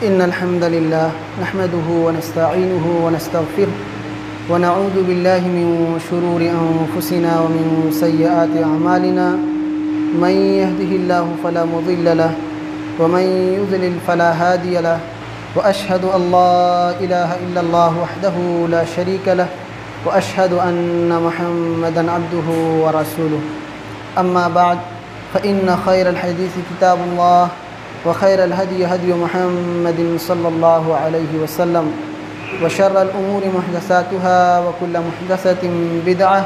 إن الحمد لله نحمده ونستعينه ونستغفره ونعوذ بالله من شرور أنفسنا ومن سيئات أعمالنا من يهده الله فلا مضل له ومن يضلل فلا هادي له وأشهد أن لا إله إلا الله وحده لا شريك له وأشهد أن محمدًا عبده ورسوله أما بعد فإن خير الحديث كتاب الله وخير الهدي هدي محمد صلى الله عليه وسلم وشر الأمور محدثاتها وكل محدثة بدعة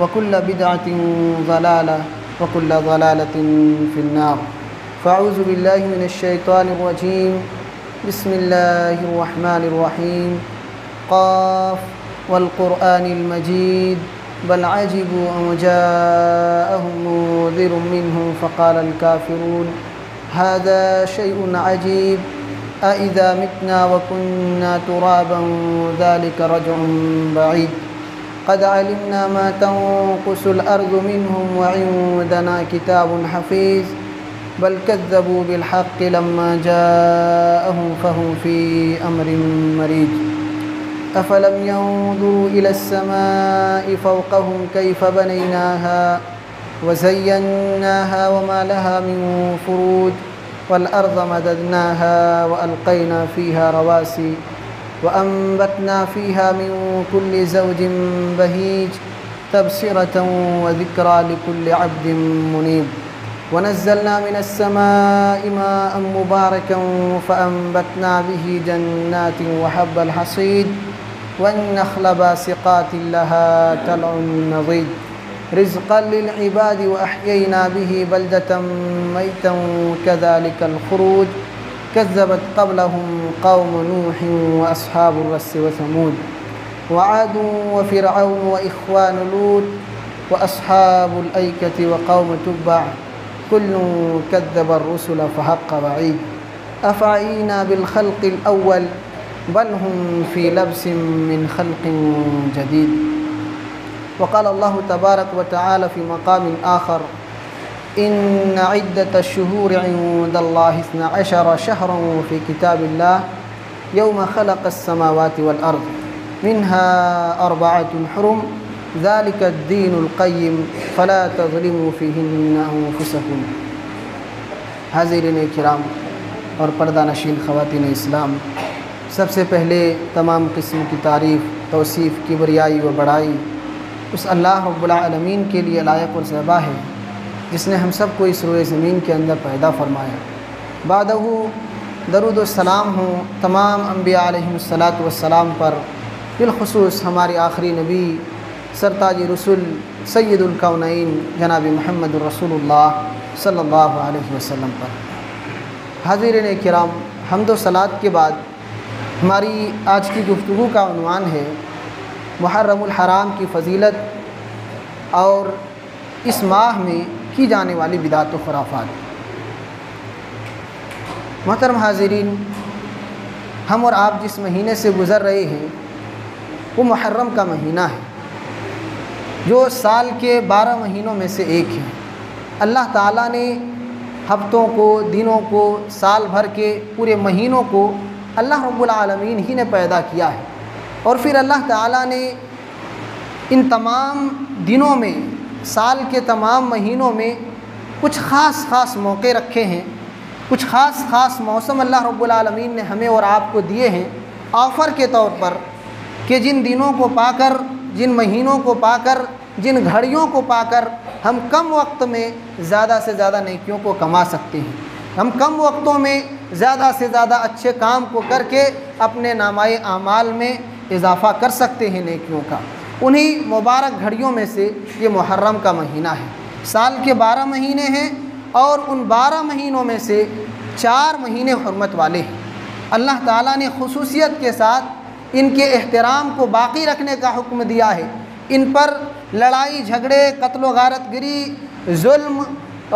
وكل بدعة ضلالة وكل ضلالة في النار. فأعوذ بالله من الشيطان الرجيم. بسم الله الرحمن الرحيم. قاف والقرآن المجيد بل عجبوا أن جاءهم منذر منهم فقال الكافرون هذا شيء عجيب أإذا متنا وكنا ترابا ذلك رجع بعيد قد علمنا ما تنقص الأرض منهم وعندنا كتاب حفيظ بل كذبوا بالحق لما جاءهم فهم في أمر مريج أفلم ينظروا إلى السماء فوقهم كيف بنيناها وزيناها وما لها من فروج والأرض مددناها وألقينا فيها رواسي وأنبتنا فيها من كل زوج بهيج تبصرة وذكرى لكل عبد منيب ونزلنا من السماء ماء مباركا فأنبتنا به جنات وحب الحصيد والنخل باسقات لها طلع نضيد رزقا للعباد وأحيينا به بلدة ميتا كذلك الخروج كذبت قبلهم قوم نوح وأصحاب الرس وثمود وعاد وفرعون وإخوان لوط وأصحاب الأيكة وقوم تبع كل كذب الرسل فحق وعيد أفعينا بالخلق الأول بل هم في لبس من خلق جديد. وقال الله تبارك وتعالى في مقام آخر إن عدة الشهور عند الله 12 شهرا في كتاب الله يوم خلق السماوات والأرض منها 4 حرم ذلك الدين القيم فلا تظلموا فيهن أنفسكم. حاضرین کرام اور پردہ نشین خواتین اسلام، سب سے پہلے تمام قسم کی تعریف، توصیف، کبریائی و بڑائی اس اللہ رب العالمین کے لیے لائق اور زیبا ہے جس نے ہم سب کو اس روئے زمین کے اندر پیدا فرمایا. بعدہ درود و سلام ہوں تمام انبیاء علیہم الصلاۃ والسلام پر، بالخصوص ہمارے آخری نبی سرتاج رسول سید الکونین جناب محمد الرسول اللہ صلی اللہ علیہ وسلم پر. حاضرین کرام، حمد و صلوات کے بعد ہماری آج کی گفتگو کا عنوان ہے محرم الحرام کی فضیلت اور اس ماہ میں کی جانے والی بدعت و خرافات. محترم حاضرین، ہم اور آپ جس مہینے سے گزر رہے ہیں وہ محرم کا مہینہ ہے جو سال کے 12 مہینوں میں سے ایک ہے. اللہ تعالیٰ نے ہفتوں کو، دنوں کو، سال بھر کے پورے مہینوں کو اللہ رب العالمین ہی نے پیدا کیا ہے، اور پھر اللہ تعالیٰ نے ان تمام دنوں میں، سال کے تمام مہینوں میں کچھ خاص موقع رکھے ہیں، کچھ خاص موسم اللہ رب العالمین نے ہمیں اور آپ کو دیے ہیں آفر کے طور پر، کہ جن دنوں کو پا کر، جن مہینوں کو پا کر، جن گھڑیوں کو پا کر ہم کم وقت میں زیادہ سے زیادہ نیکیوں کو کما سکتے ہیں، ہم کم وقتوں میں زیادہ سے زیادہ اچھے کام کو کر کے اپنے نامۂ اعمال میں اضافہ کر سکتے ہیں نیکیوں کا. انہی مبارک گھڑیوں میں سے یہ محرم کا مہینہ ہے. سال کے 12 مہینے ہیں اور ان 12 مہینوں میں سے 4 مہینے حرمت والے ہیں. اللہ تعالیٰ نے خصوصیت کے ساتھ ان کے احترام کو باقی رکھنے کا حکم دیا ہے. ان پر لڑائی جھگڑے، قتل و غارت گری، ظلم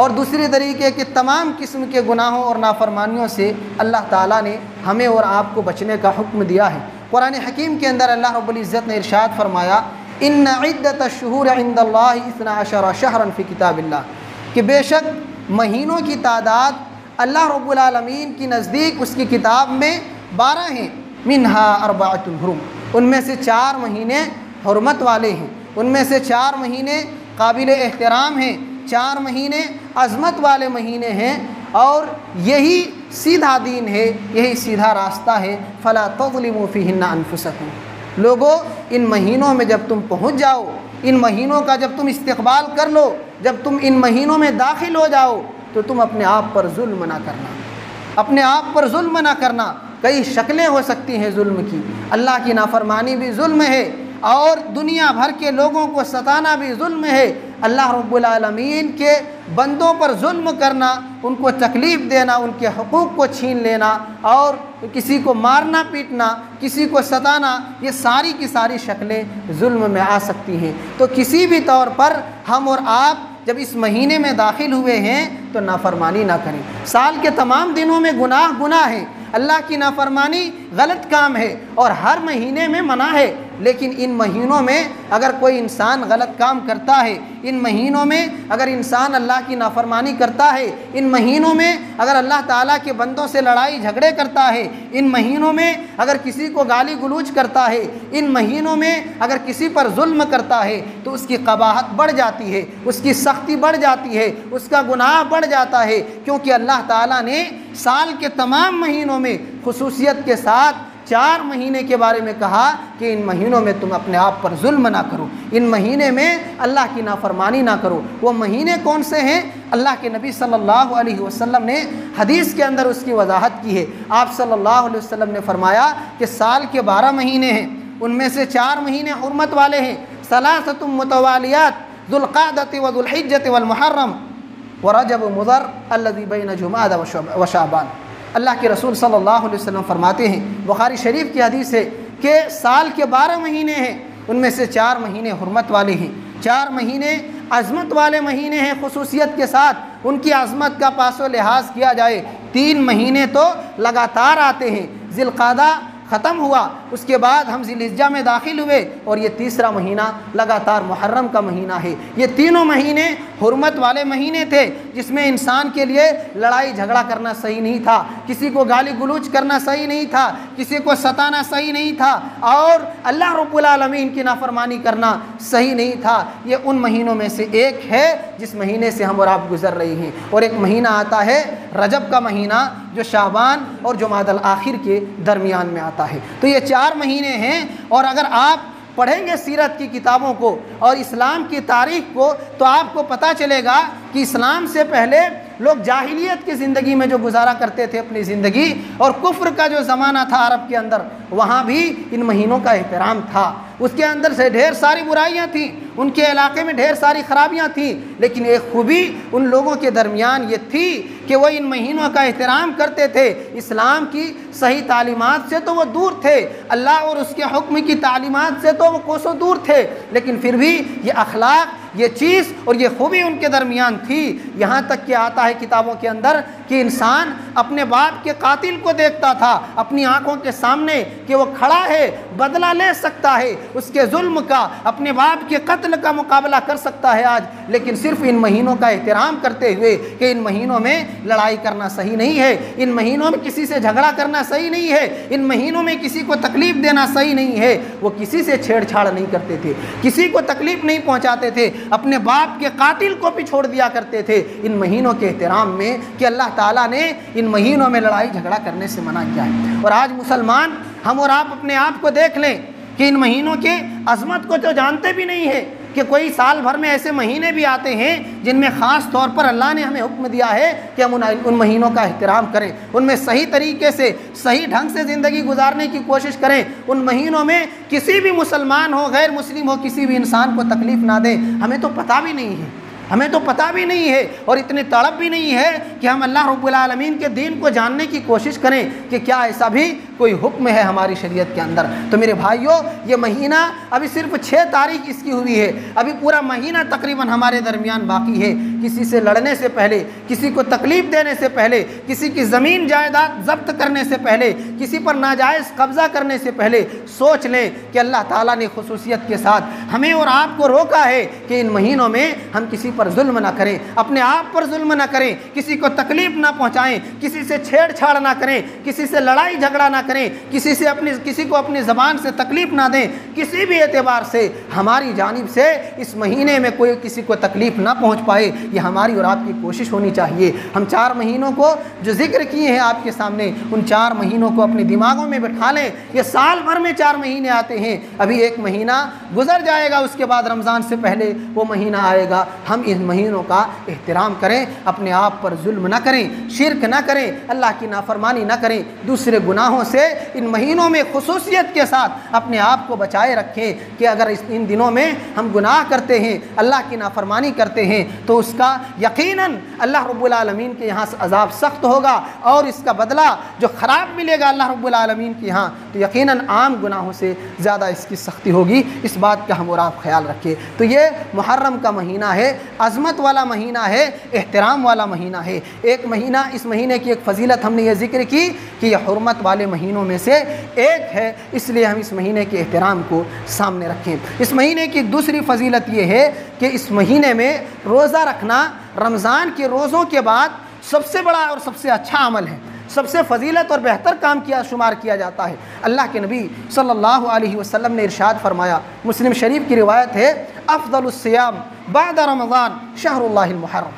اور دوسری طریقے کے تمام قسم کے گناہوں اور نافرمانیوں سے اللہ تعالیٰ نے ہمیں اور آپ کو بچنے کا حکم دیا ہے. قرآن حکیم کے اندر اللہ رب العزت نے ارشاد فرمایا ان عدت الشہور عند اللہ 12 شہرا فی کتاب اللہ، کہ بے شک مہینوں کی تعداد اللہ رب العالمین کی نزدیک اس کی کتاب میں 12 ہیں، منہا اربعۃ حرم، ان میں سے 4 مہینے حرمت والے ہیں، ان میں سے 4 مہینے قابل احترام ہیں، 4 مہینے عظمت والے مہینے ہیں، اور یہی سیدھا دین ہے، یہی سیدھا راستہ ہے۔ فلا تظلموا فیہن انفسکم، لوگوں ان مہینوں میں جب تم پہنچ جاؤ، ان مہینوں کا جب تم استقبال کر لو، جب تم ان مہینوں میں داخل ہو جاؤ تو تم اپنے آپ پر ظلم نہ کرنا، اپنے آپ پر ظلم نہ کرنا۔ کئی شکلیں ہو سکتی ہیں ظلم کی، اللہ کی نافرمانی بھی ظلم ہے، اور دنیا بھر کے لوگوں کو ستانا بھی ظلم ہے۔ اللہ رب العالمین کے بندوں پر ظلم کرنا، ان کو تکلیف دینا، ان کے حقوق کو چھین لینا، اور کسی کو مارنا پیٹنا، کسی کو ستانا، یہ ساری کی ساری شکلیں ظلم میں آ سکتی ہیں۔ تو کسی بھی طور پر ہم اور آپ جب اس مہینے میں داخل ہوئے ہیں تو نافرمانی نہ کریں۔ سال کے تمام دنوں میں گناہ ہے، اللہ کی نافرمانی غلط کام ہے اور ہر مہینے میں منع ہے، لیکن ان مہینوں میں اگر کوئی انسان غلط کام کرتا ہے، ان مہینوں میں اگر انسان اللہ کی نافرمانی کرتا ہے، ان مہینوں میں اگر اللہ تعالیٰ کے بندوں سے لڑائی جھگڑے کرتا ہے، ان مہینوں میں اگر کسی کو گالی گلوچ کرتا ہے، ان مہینوں میں اگر کسی پر ظلم کرتا ہے تو اس کی قباحت بڑھ جاتی ہے، اس کی سختی بڑھ جاتی ہے، اس کا گناہ بڑھ جاتا ہے، کیونکہ اللہ تعالیٰ نے سال کے تمام مہینوں میں خصوصیت کے ساتھ 4 مہینے کے بارے میں کہا کہ ان مہینوں میں تم اپنے آپ پر ظلم نہ کرو، ان مہینے میں اللہ کی نافرمانی نہ کرو۔ وہ مہینے کون سے ہیں؟ اللہ کے نبی صلی اللہ علیہ وسلم نے حدیث کے اندر اس کی وضاحت کی ہے۔ آپ صلی اللہ علیہ وسلم نے فرمایا کہ سال کے 12 مہینے ہیں، ان میں سے 4 مہینے حرمت والے ہیں، ثلاثۃ متوالیات، ذو القعدۃ وذو الحجۃ والمحرم ورجب مضر الذی بین جمادی و شعبان۔ اللہ کے رسول صلی اللہ علیہ وسلم فرماتے ہیں، بخاری شریف کی حدیث ہے کہ سال کے 12 مہینے ہیں، ان میں سے 4 مہینے حرمت والے ہیں، 4 مہینے عظمت والے مہینے ہیں خصوصیت کے ساتھ، ان کی عظمت کا پاس و لحاظ کیا جائے 3 مہینے تو لگاتار آتے ہیں۔ ذی القعدہ ختم ہوا، اس کے بعد ہم ذی الحجہ میں داخل ہوئے، اور یہ تیسرا مہینہ لگاتار محرم کا مہینہ ہے۔ یہ تینوں مہینے حرمت والے مہینے تھے، جس میں انسان کے لیے لڑائی جھگڑا کرنا صحیح نہیں تھا، کسی کو گالی گلوچ کرنا صحیح نہیں تھا، کسی کو ستانا صحیح نہیں تھا، اور اللہ رب العالمین کی نافرمانی کرنا صحیح نہیں تھا۔ یہ ان مہینوں میں سے ایک ہے جس مہینے سے ہم اور آپ گزر رہے ہیں۔ اور ایک مہینہ آتا ہے رجب کا مہینہ، جو شعبان اور جمادی الاخر کے درمیان میں آتا ہے۔ تو یہ 4 مہینے ہیں، اور اگر آپ پڑھیں گے سیرت کی کتابوں کو اور اسلام کی تاریخ کو تو آپ کو پتہ چلے گا کہ اسلام سے پہلے لوگ جاہلیت کی زندگی میں جو گزارا کرتے تھے اپنی زندگی، اور کفر کا جو زمانہ تھا عرب کے اندر، وہاں بھی ان مہینوں کا احترام تھا۔ اس کے اندر سے ڈھیر ساری برائیاں تھیں، ان کے علاقے میں ڈھیر ساری خرابیاں تھیں، لیکن ایک خوبی ان لوگوں کے درمیان یہ تھی کہ وہ ان مہینوں کا احترام کرتے تھے۔ اسلام کی صحیح تعلیمات سے تو وہ دور تھے، اللہ اور اس کے حکم کی تعلیمات سے تو وہ کوسوں دور تھے، لیکن پھر بھی یہ اخلاق، یہ چیز اور یہ خوبی ان کے درمیان تھی۔ یہاں تک کہ آتا ہے کتابوں کے اندر کہ انسان اپنے باپ کے قاتل کو دیکھتا تھا اپنی آنکھوں کے سامنے کہ وہ کھڑا ہے، بدلہ لے سکتا ہے اس کے ظلم کا، اپنے باپ کے قتل کا مقابلہ کر سکتا ہے آج، لیکن صرف ان مہینوں کا احترام کرتے ہوئے کہ ان مہینوں میں لڑائی کرنا صحیح نہیں ہے، ان مہینوں میں کسی سے جھگڑا کرنا صحیح نہیں ہے، ان مہینوں میں کسی کو تکلیف دینا صحیح نہیں ہے۔ وہ کسی سے چھیڑ چھاڑ نہیں کرتے تھے، کسی کو تکلیف نہیں پہنچاتے تھے، اپنے باپ کے قاتل کو بھی چھوڑ دیا کرتے تھے ان مہینوں کے احترام میں، کہ اللہ تعالیٰ نے ان مہینوں میں لڑائی جھگڑا کرنے سے منع کیا ہے۔ اور آج مسلمان ہم اور آپ اپنے آپ کو دیکھ لیں کہ ان مہینوں کے عظمت کو تو جانتے بھی نہیں ہے، کہ کوئی سال بھر میں ایسے مہینے بھی آتے ہیں جن میں خاص طور پر اللہ نے ہمیں حکم دیا ہے کہ ہم ان مہینوں کا احترام کریں، ان میں صحیح طریقے سے صحیح ڈھنگ سے زندگی گزارنے کی کوشش کریں، ان مہینوں میں کسی بھی مسلمان ہو غیر مسلم ہو کسی بھی انسان کو تکلیف نہ دیں۔ ہمیں تو پتہ بھی نہیں ہے، ہمیں تو پتہ بھی نہیں ہے اور اتنی تڑپ بھی نہیں ہے کہ ہم اللہ رب العالمین کے دین کو جاننے کی کوشش کریں کہ کیا ایسا بھی کوئی حکم ہے ہماری شریعت کے اندر۔ تو میرے بھائیوں، یہ مہینہ ابھی صرف 6 تاریخ اس کی ہوئی ہے، ابھی پورا مہینہ تقریباً ہمارے درمیان باقی ہے۔ کسی سے لڑنے سے پہلے، کسی کو تکلیف دینے سے پہلے، کسی کی زمین جائیداد ضبط کرنے سے پہلے، کسی پر ناجائز قبضہ کرنے سے پہلے سوچ لیں کہ اللہ تعالیٰ نے خصوصیت کے ساتھ ہمیں اور آپ کو روکا ہے کہ ان مہینوں میں ہم کسی پر ظلم نہ کریں، اپنے آپ پر ظلم نہ کریں، کسی کو تکلیف نہ پہنچائیں، کسی سے چھیڑ چھاڑ نہ کریں، کسی سے لڑائی جھگڑا نہ کریں، کسی کو اپنی زبان سے تکلیف نہ دیں۔ کسی بھی اعتبار سے ہماری جانب سے اس مہینے میں کوئی کسی کو تکلیف نہ پہنچ پائے، یہ ہماری اور آپ کی کوشش ہونی چاہیے۔ ہم 4 مہینوں کو جو ذکر کیے ہیں آپ کے سامنے، ان 4 مہینوں کو اپنے دماغوں میں بٹھا لیں۔ یہ سال بھر میں 4 مہینے آتے ہیں، ابھی 1 مہینہ گزر جائے گا، اس کے بعد رمضان سے پہلے وہ مہینہ آئے گا۔ ہم ان مہینوں کا احترام کریں، اپنے آپ پر ظلم نہ کریں، شرک نہ کریں، اللہ کی نافرمانی نہ کریں، دوسرے گناہوں سے ان مہینوں میں خصوصیت کے ساتھ اپنے آپ کو بچائے رکھیں کہ اگر ان دنوں میں ہم گناہ کرتے ہیں، اللہ کی نافرمانی کرتے ہیں تو اس کا یقیناً اللہ رب العالمین کے یہاں سے عذاب سخت ہوگا، اور اس کا بدلہ جو خراب ملے گا اللہ رب العالمین کے یہاں تو یقیناً عام گناہوں سے زیادہ اس کی سختی ہوگی۔ اس بات کا ہم اور آپ خیال رکھیں۔ تو یہ محرم کا مہینہ ہے، عظمت والا مہینہ ہے، احترام والا مہینہ ہے۔ ایک مہینہ، اس مہینے کی ایک فضیلت ہم نے یہ ذکر کی کہ یہ حرمت والے مہینوں میں سے ایک ہے، اس لیے ہم اس مہینے کے احترام کو سامنے رکھیں۔ اس مہینے کی دوسری فضیلت یہ ہے کہ اس مہینے میں روزہ رکھنا رمضان کے روزوں کے بعد سب سے بڑا اور سب سے اچھا عمل ہے، سب سے فضیلت اور بہتر کام شمار کیا جاتا ہے۔ اللہ کے نبی صلی اللہ علیہ وسلم نے ارشاد فرمایا، مسلم شریف کی روایت ہے، افضل الصیام بعد رمضان شہر اللہ المحرم،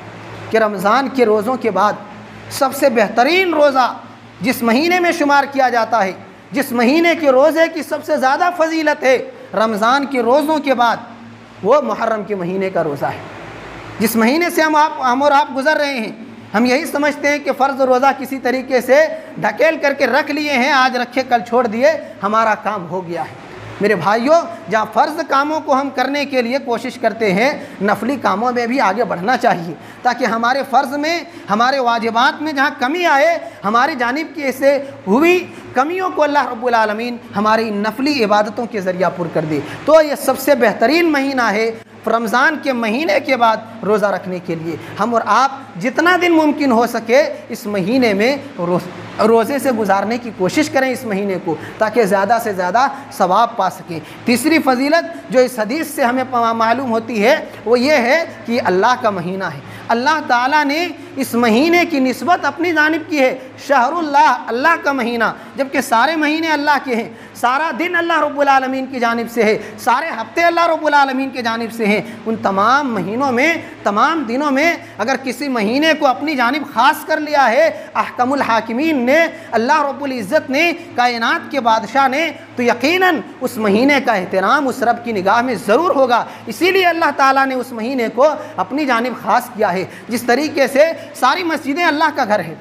کہ رمضان کے روزوں کے بعد سب سے بہترین روزہ جس مہینے میں شمار کیا جاتا ہے، جس مہینے کے روزے کی سب سے زیادہ فضیلت ہے رمضان کے روزوں کے بعد، وہ محرم کے مہینے کا روزہ ہے۔ جس مہینے سے ہم اور آپ گزر رہے ہیں، ہم یہی سمجھتے ہیں کہ فرض روزہ کسی طریقے سے ڈھکیل کر کے رکھ لیے ہیں، آج رکھے کل چھوڑ دیے، ہمارا کام ہو گیا ہے۔ میرے بھائیوں، جہاں فرض کاموں کو ہم کرنے کے لیے کوشش کرتے ہیں، نفلی کاموں میں بھی آگے بڑھنا چاہیے، تاکہ ہمارے فرض میں، ہمارے واجبات میں جہاں کمی آئے، ہماری جانب کی ایسے ہوئی کمیوں کو اللہ رب العالمین ہماری نفلی عبادتوں کے ذریعہ پر کر دے۔ تو یہ سب سے بہترین مہینہ ہے رمضان کے مہینے کے بعد روزہ رکھنے کے لیے۔ ہم اور آپ جتنا دن ممکن ہو سکے اس مہینے میں روزے سے گزارنے کی کوشش کریں اس مہینے کو، تاکہ زیادہ سے زیادہ ثواب پا سکیں۔ تیسری فضیلت جو اس حدیث سے ہمیں معلوم ہوتی ہے وہ یہ ہے کہ اللہ کا مہینہ ہے، اللہ تعالیٰ نے اس مہینے کی نسبت اپنی جانب کی ہے، شہر اللہ، اللہ کا مہینہ، جبکہ سارے مہینے اللہ کے ہیں، سارا دن اللہ رب العالمین کی جانب سے ہے، سارے ہفتے اللہ رب العالمین کی جانب سے ہیں۔ ان تمام مہینوں میں، تمام دنوں میں اگر کسی مہینے کو اپنی جانب خاص کر لیا ہے احکم الحاکمین نے، اللہ رب العزت نے، کائنات کے بادشاہ نے، تو یقیناً اس مہینے کا احترام اس رب کی نگاہ میں ضرور ہوگا۔ اسی لیے اللہ تعالیٰ نے اس مہینے کو اپنی جانب خاص کیا ہے۔ جس طریقے سے ساری مسجدیں اللہ کا گھر ہے،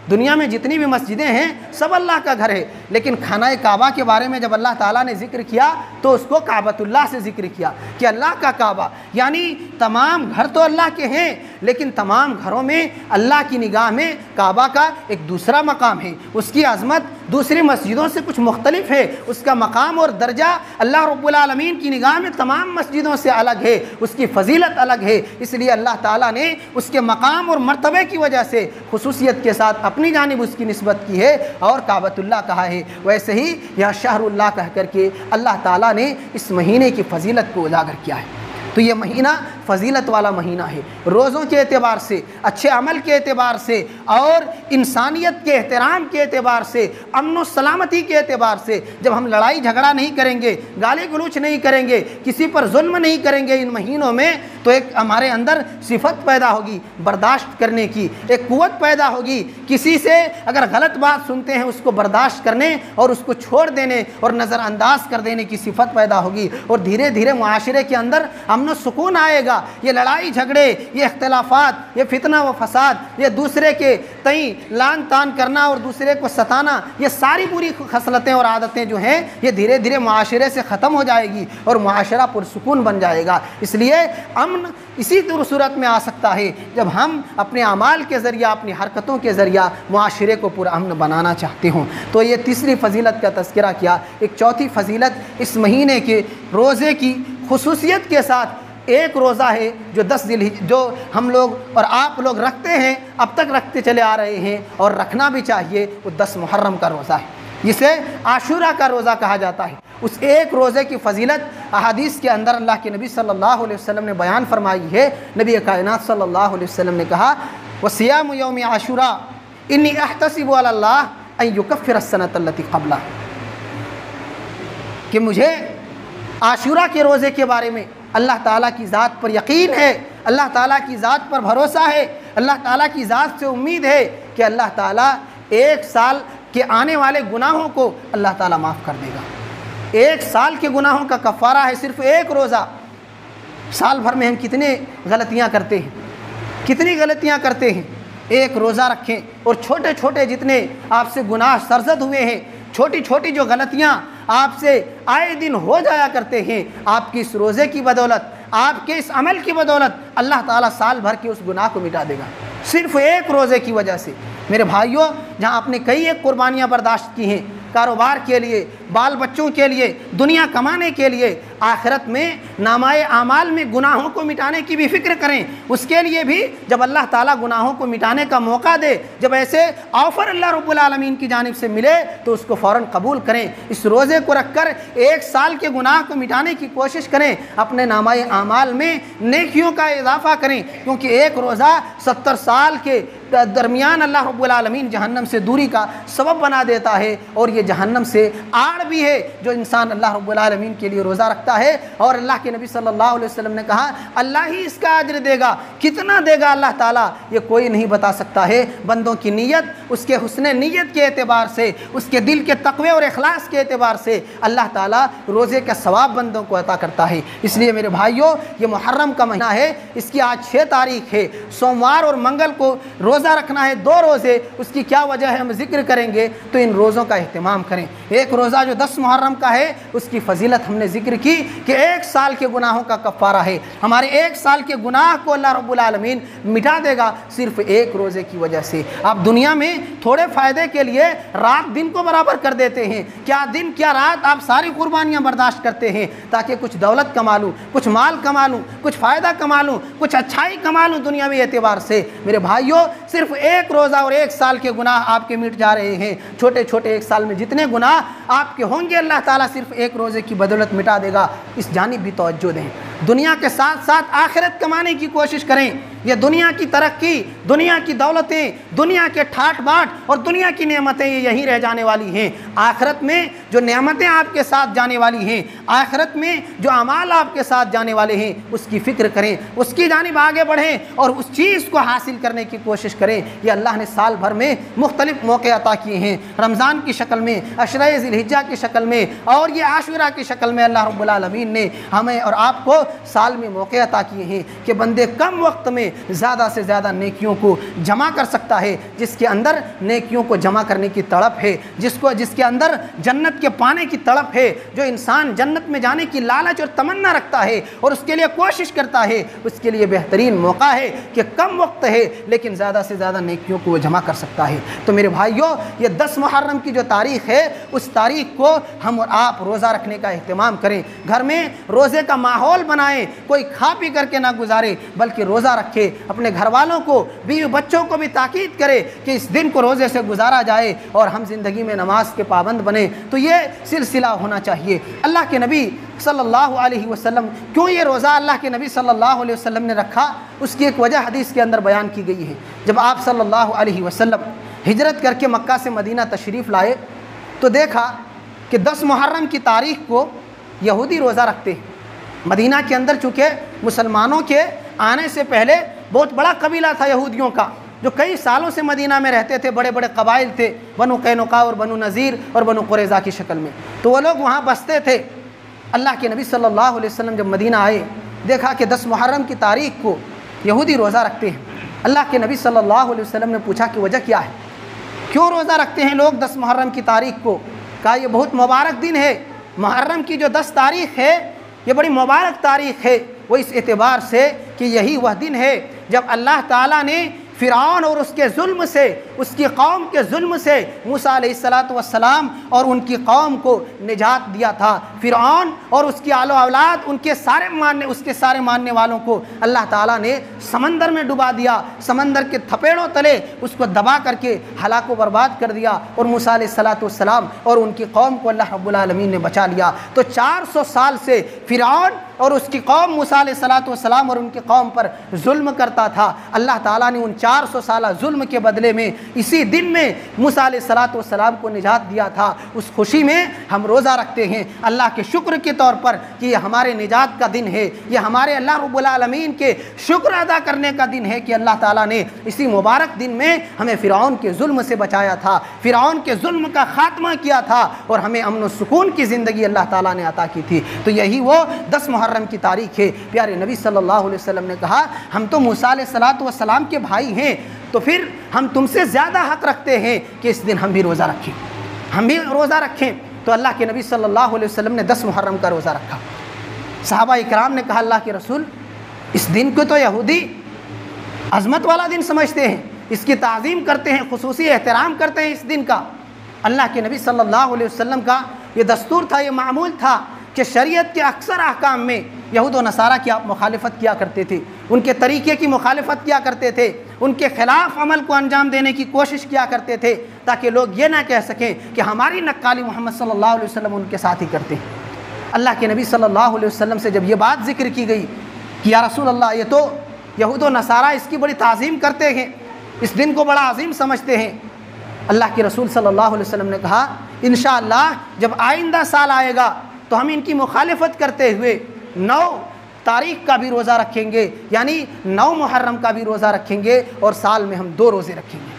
دنیا میں جتنی بھی مسجدیں ہیں سب اللہ کا گھر ہے، لیکن خانہ کعبہ کے بارے میں جب اللہ تعالیٰ نے ذکر کیا تو اس کو کعبۃ اللہ سے ذکر کیا کہ اللہ کا کعبہ، یعنی تمام گھر تو اللہ کے ہیں، لیکن تمام گھروں میں اللہ کی نگاہ میں کعبہ کا ایک دوسرا مقام ہے، اس کی عظمت دوسری مسجدوں سے کچھ مختلف ہے، اس کا مقام اور درجہ اللہ رب العالمین کی نگاہ میں تمام مسجدوں سے الگ ہے، اس کی فضیلت الگ ہے۔ اس لیے اللہ تعالیٰ نے اس کے مقام اور مرتبے کی وجہ سے خصوصیت کے ساتھ اپنی جانب اس کی نسبت کی ہے اور کعبۃ اللہ کہا ہے۔ ویسے ہی یہاں شہر اللہ کہہ کر کے اللہ تعالیٰ نے اس مہینے کی فضیلت کو اجاگر کیا ہے۔ تو یہ مہینہ فضیلت والا مہینہ ہے، روزوں کے اعتبار سے، اچھے عمل کے اعتبار سے، اور انسانیت کے احترام کے اعتبار سے، امن و سلامتی کے اعتبار سے۔ جب ہم لڑائی جھگڑا نہیں کریں گے، گالی گلوچ نہیں کریں گے، کسی پر ظلم نہیں کریں گے ان مہینوں میں، تو ایک ہمارے اندر صفت پیدا ہوگی برداشت کرنے کی، ایک قوت پیدا ہوگی، کسی سے اگر غلط بات سنتے ہیں اس کو برداشت کرنے اور اس کو چھوڑ دینے اور نظر انداز کر دینے کی صفت پیدا ہوگی، اور دھیرے دھیرے معاشرے کے اندر امن و سکون آئے گا۔ گا۔ یہ لڑائی جھگڑے، یہ اختلافات، یہ فتنہ و فساد، یہ دوسرے کے تئیں لان تان کرنا اور دوسرے کو ستانا، یہ ساری بری خصلتیں اور عادتیں جو ہیں یہ دھیرے دھیرے معاشرے سے ختم ہو جائے گی اور معاشرہ پرسکون بن جائے گا۔ اس لیے امن اسی صورت میں آ سکتا ہے جب ہم اپنے اعمال کے ذریعہ، اپنی حرکتوں کے ذریعہ معاشرے کو پرامن بنانا چاہتے ہوں۔ تو یہ تیسری فضیلت کا تذکرہ کیا۔ ایک چوتھی فضیلت اس مہینے کے روزے کی خصوصیت کے ساتھ ایک روزہ ہے جو ہم لوگ اور آپ لوگ رکھتے ہیں، اب تک رکھتے چلے آ رہے ہیں اور رکھنا بھی چاہیے، وہ 10 محرم کا روزہ ہے جسے عاشورہ کا روزہ کہا جاتا ہے۔ اس ایک روزے کی فضیلت احادیث کے اندر اللہ کے نبی صلی اللہ علیہ وسلم نے بیان فرمائی ہے۔ نبی کائنات صلی اللہ علیہ وسلم نے کہا وَصِيَامُ يَوْمِ عَاشُورَا إِنِّي أَحْتَسِبُ عَلَى اللَّهِ أَن يُكَفِّرَ السَّنَةَ الَّتِي قَبْلَهَا، کہ مجھے عاشورہ کے روزے کے بارے میں اللہ تعالیٰ کی ذات پر یقین ہے، اللہ تعالیٰ کی ذات پر بھروسہ ہے، اللہ تعالیٰ کی ذات سے امید ہے کہ اللہ تعالیٰ ایک سال کے آنے والے گناہوں کو اللہ تعالیٰ معاف کر دے گا۔ ایک سال کے گناہوں کا کفارہ ہے صرف ایک روزہ۔ سال بھر میں ہم کتنے غلطیاں کرتے ہیں، کتنی غلطیاں کرتے ہیں۔ ایک روزہ رکھیں اور چھوٹے چھوٹے جتنے آپ سے گناہ سرزد ہوئے ہیں، چھوٹی چھوٹی جو غلطیاں آپ سے آئے دن ہو جایا کرتے ہیں، آپ کی اس روزے کی بدولت، آپ کے اس عمل کی بدولت اللہ تعالیٰ سال بھر کے اس گناہ کو مٹا دے گا، صرف ایک روزے کی وجہ سے۔ میرے بھائیوں، جہاں آپ نے کئی ایک قربانیاں برداشت کی ہیں، کاروبار کے لیے، بال بچوں کے لیے، دنیا کمانے کے لیے، آخرت میں نامۂ اعمال میں گناہوں کو مٹانے کی بھی فکر کریں۔ اس کے لیے بھی جب اللہ تعالیٰ گناہوں کو مٹانے کا موقع دے، جب ایسے آفر اللہ رب العالمین کی جانب سے ملے تو اس کو فوراً قبول کریں۔ اس روزے کو رکھ کر ایک سال کے گناہ کو مٹانے کی کوشش کریں، اپنے نامۂ اعمال میں نیکیوں کا اضافہ کریں، کیونکہ ایک روزہ 70 سال کے درمیان اللہ رب العالمین جہنم سے دوری کا سبب بنا دیتا ہے، اور یہ جہنم سے آڑ بھی ہے جو انسان اللہ رب العالمین کے لیے روزہ رکھتا ہے۔ اور اللہ کے نبی صلی اللہ علیہ وسلم نے کہا اللہ ہی اس کا اجر دے گا، کتنا دے گا اللہ تعالیٰ یہ کوئی نہیں بتا سکتا ہے۔ بندوں کی نیت، اس کے حسن نیت کے اعتبار سے، اس کے دل کے تقوی اور اخلاص کے اعتبار سے اللہ تعالیٰ روزے کا ثواب بندوں کو عطا کرتا ہے۔ اس لیے میرے بھائیوں، یہ محرم کا مہینہ ہے، اس کی آج 6 تاریخ ہے، سوموار اور منگل کو روزہ رکھنا ہے، 2 روزے۔ اس کی کیا وجہ ہے ہم ذکر کریں گے، تو ان روزوں کا اہتمام کریں۔ ایک روزہ جو 10 محرم کا ہے، اس کی فضیلت ہم نے ذکر کی کہ ایک سال کے گناہوں کا کفارہ ہے، ہمارے ایک سال کے گناہ کو اللہ رب العالمین مٹا دے گا صرف ایک روزے کی وجہ سے۔ آپ دنیا میں تھوڑے فائدے کے لیے رات دن کو برابر کر دیتے ہیں، کیا دن کیا رات آپ ساری قربانیاں برداشت کرتے ہیں تاکہ کچھ دولت کما لوں، کچھ مال کما لوں، کچھ فائدہ کما لوں، کچھ اچھائی کما لوں دنیاوی اعتبار سے۔ میرے بھائیوں، صرف ایک روزہ اور ایک سال کے گناہ آپ کے مٹ جا رہے ہیں۔ چھوٹے چھوٹے ایک سال میں جتنے گناہ آپ کے ہوں گے اللہ تعالیٰ صرف ایک روزے کی بدولت مٹا دے گا۔ اس جانب بھی توجہ دیں۔ دنیا کے ساتھ ساتھ آخرت کمانے کی کوشش کریں۔ یہ دنیا کی ترقی، دنیا کی دولتیں، دنیا کے ٹھاٹ باٹ اور دنیا کی نعمتیں یہ یہیں رہ جانے والی ہیں۔ آخرت میں جو نعمتیں آپ کے ساتھ جانے والی ہیں، آخرت میں جو اعمال آپ کے ساتھ جانے والے ہیں، اس کی فکر کریں، اس کی جانب آگے بڑھیں اور اس چیز کو حاصل کرنے کی کوشش کریں۔ یہ اللہ نے سال بھر میں مختلف موقع عطا کیے ہیں، رمضان کی شکل میں، عشرہ ذی الحجہ کی شکل میں، اور یہ عاشورہ کی شکل میں اللہ رب العالمین نے ہمیں اور آپ کو سال میں موقع عطا کیے ہیں کہ بندے کم وقت میں زیادہ سے زیادہ نیکیوں کو جمع کر سکتا ہے۔ جس کے اندر نیکیوں کو جمع کرنے کی تڑپ ہے، جس کے اندر جنت کے پانے کی تڑپ ہے، جو انسان جنت میں جانے کی لالچ اور تمنا رکھتا ہے اور اس کے لیے کوشش کرتا ہے، اس کے لیے بہترین موقع ہے کہ کم وقت ہے لیکن زیادہ سے زیادہ نیکیوں کو وہ جمع کر سکتا ہے۔ تو میرے بھائیوں، یہ 10 محرم کی جو تاریخ ہے، اس تاریخ کو ہم اور آپ روزہ رکھنے کا اہتمام کریں۔ گھر میں روزے کا ماحول بنائیں، کوئی کھا پی کر کے نہ گزارے بلکہ روزہ رکھے، اپنے گھر والوں کو، بیوی بچوں کو بھی تاکید کرے کہ اس دن کو روزے سے گزارا جائے اور ہم زندگی میں نماز کے پابند بنیں۔ تو یہ سلسلہ ہونا چاہیے۔ اللہ کے نبی صلی اللہ علیہ وسلم، کیوں یہ روزہ اللہ کے نبی صلی اللہ علیہ وسلم نے رکھا، اس کی ایک وجہ حدیث کے اندر بیان کی گئی ہے۔ جب آپ صلی اللہ علیہ وسلم ہجرت کر کے مکہ سے مدینہ تشریف لائے تو دیکھا کہ 10 محرم کی تاریخ کو یہودی روزہ رکھتے ہیں۔ مدینہ کے اندر چونکہ مسلمانوں کے آنے سے پہلے بہت بڑا قبیلہ تھا یہودیوں کا، جو کئی سالوں سے مدینہ میں رہتے تھے، بڑے بڑے قبائل تھے، بنو قینقاع اور بنو نذیر اور بنو قریظہ کی شکل میں، تو وہ لوگ وہاں بستے تھے۔ اللہ کے نبی صلی اللہ علیہ وسلم جب مدینہ آئے دیکھا کہ 10 محرم کی تاریخ کو یہودی روزہ رکھتے ہیں۔ اللہ کے نبی صلی اللہ علیہ وسلم نے پوچھا کہ وجہ کیا ہے، کیوں روزہ رکھتے ہیں لوگ 10 محرم کی تاریخ کو؟ کہا یہ بہت مبارک دن ہے، محرم کی جو 10 تاریخ ہے یہ بڑی مبارک تاریخ ہے، وہ اس اعتبار سے کہ یہی وہ دن ہے جب اللہ تعالیٰ نے فرعون اور اس کے ظلم سے، اس کی قوم کے ظلم سے موسیٰ علیہ السلام اور ان کی قوم کو نجات دیا تھا۔ فرعون اور اس کی آل و اولاد، اس کے سارے ماننے والوں کو اللہ تعالیٰ نے سمندر میں ڈبا دیا، سمندر کے تھپیڑوں تلے اس کو دبا کر کے ہلاک و برباد کر دیا، اور موسیٰ علیہ السلام اور ان کی قوم کو اللہ رب العالمین نے بچا لیا۔ تو 400 سال سے فرعون اور اس کی قوم موسیٰ علیہ السلام اور ان کی قوم پر ظلم کرتا تھا۔ اللہ تعالیٰ نے ان 400 سالہ ظلم کے بدلے میں اسی دن میں موسیٰ علیہ السلام کو نجات دیا تھا۔ اس خوشی میں ہم روزہ رکھتے ہیں اللہ کے شکر کے طور پر کہ یہ ہمارے نجات کا دن ہے، یہ ہمارے اللہ رب العالمین کے شکر ادا کرنے کا دن ہے کہ اللہ تعالیٰ نے اسی مبارک دن میں ہمیں فرعون کے ظلم سے بچایا تھا، فرعون کے ظلم کا خاتمہ کیا تھا، اور ہمیں امن و سکون کی زندگی اللہ تعالیٰ نے عطا کی تھی۔ تو یہی وہ 10 محرم کی تاریخ ہے۔ پیارے نبی صلی اللہ علیہ وسلم نے کہا ہم تو موسیٰ علیہ السلام کے بھائی ہیں، تو پھر ہم تم سے زیادہ حق رکھتے ہیں کہ اس دن ہم بھی روزہ رکھیں، تو اللہ کے نبی صلی اللہ علیہ وسلم نے 10 محرم کا روزہ رکھا۔ صحابہ اکرام نے کہا اللہ کے رسول اس دن کو تو یہودی عظمت والا دن سمجھتے ہیں، اس کی تعظیم کرتے ہیں، خصوصی احترام کرتے ہیں اس دن کا۔ اللہ کے نبی صلی اللہ علیہ وسلم کا یہ دستور تھا، یہ معمول تھا کہ شریعت کے اکثر احکام میں یہود و نصارہ کی آپ مخالفت کیا کرتے تھے، ان کے طریقے کی مخالفت کیا کرتے تھے، ان کے خلاف عمل کو انجام دینے کی کوشش کیا کرتے تھے، تاکہ لوگ یہ نہ کہہ سکیں کہ ہماری نقالی محمد صلی اللہ علیہ وسلم ان کے ساتھ ہی کرتے ہیں۔ اللہ کے نبی صلی اللہ علیہ وسلم سے جب یہ بات ذکر کی گئی کہ یا رسول اللہ یہ تو یہود و نصارہ اس کی بڑی تعظیم کرتے ہیں، اس دن کو بڑا عظیم سمجھتے ہیں، اللہ کے رسول صلی اللہ علیہ وسلم نے کہا انشاءاللہ جب آئندہ سال آئے گا تو ہم ان کی مخالفت کرتے ہوئے 9 تاریخ کا بھی روزہ رکھیں گے، یعنی 9 محرم کا بھی روزہ رکھیں گے، اور سال میں ہم 2 روزے رکھیں گے،